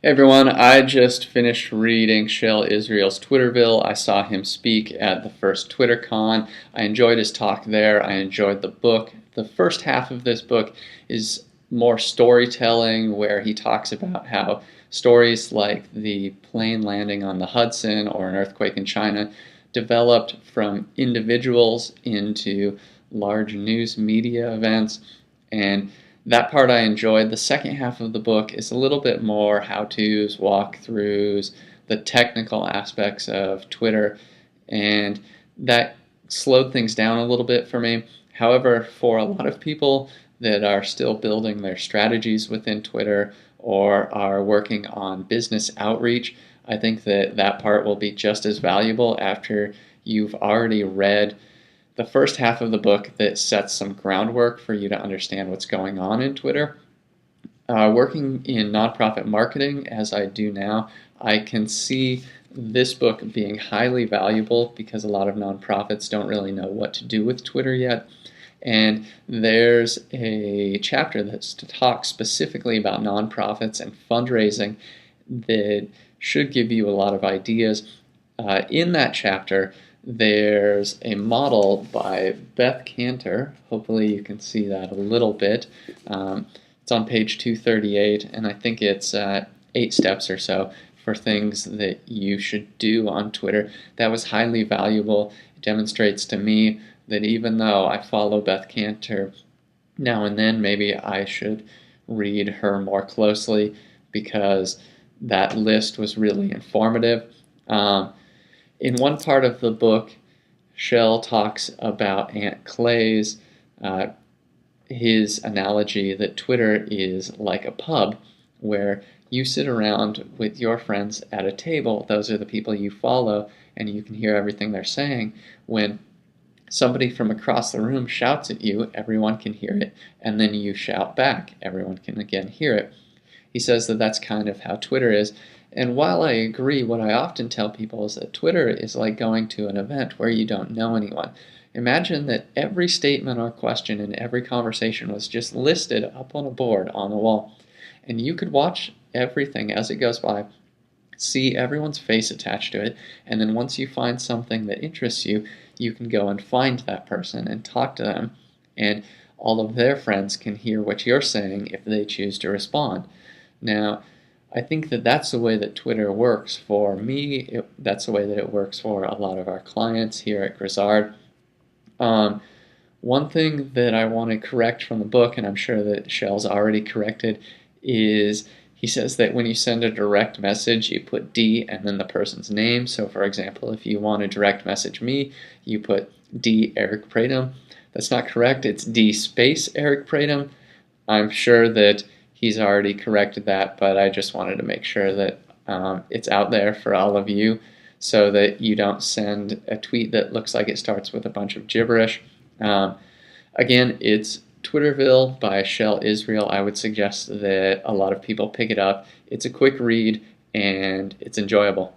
Hey everyone, I just finished reading Shel Israel's Twitterville. I saw him speak at the first TwitterCon. I enjoyed his talk there. I enjoyed the book. The first half of this book is more storytelling, where he talks about how stories like the plane landing on the Hudson or an earthquake in China developed from individuals into large news media events, and that part I enjoyed. The second half of the book is a little bit more how-tos, walkthroughs, the technical aspects of Twitter, and that slowed things down a little bit for me. However, for a lot of people that are still building their strategies within Twitter or are working on business outreach, I think that that part will be just as valuable after you've already read the first half of the book that sets some groundwork for you to understand what's going on in Twitter. Working in nonprofit marketing, as I do now, I can see this book being highly valuable because a lot of nonprofits don't really know what to do with Twitter yet. And there's a chapter that talks specifically about nonprofits and fundraising that should give you a lot of ideas. In that chapter, there's a model by Beth Cantor. Hopefully you can see that a little bit. It's on page 238, and I think it's 8 steps or so for things that you should do on Twitter. That was highly valuable. It demonstrates to me that even though I follow Beth Cantor now and then, maybe I should read her more closely because that list was really informative. In one part of the book, Shel talks about Aunt Clay's, his analogy that Twitter is like a pub where you sit around with your friends at a table. Those are the people you follow, and you can hear everything they're saying. When somebody from across the room shouts at you, everyone can hear it, and then you shout back. Everyone can again hear it. He says that that's kind of how Twitter is. And while I agree, what I often tell people is that Twitter is like going to an event where you don't know anyone. Imagine that every statement or question in every conversation was just listed up on a board on the wall. And you could watch everything as it goes by, see everyone's face attached to it, and then once you find something that interests you, you can go and find that person and talk to them. And all of their friends can hear what you're saying if they choose to respond. Now, I think that that's the way that Twitter works for me. That's the way that it works for a lot of our clients here at Grizzard. One thing that I want to correct from the book, and I'm sure that Shel's already corrected, is he says that when you send a direct message, you put D and then the person's name. So for example, if you want to direct message me, you put D Eric Pradum. That's not correct. It's D space Eric Pradum. I'm sure that he's already corrected that, but I just wanted to make sure that it's out there for all of you so that you don't send a tweet that looks like it starts with a bunch of gibberish. Again, it's Twitterville by Shel Israel. I would suggest that a lot of people pick it up. It's a quick read and it's enjoyable.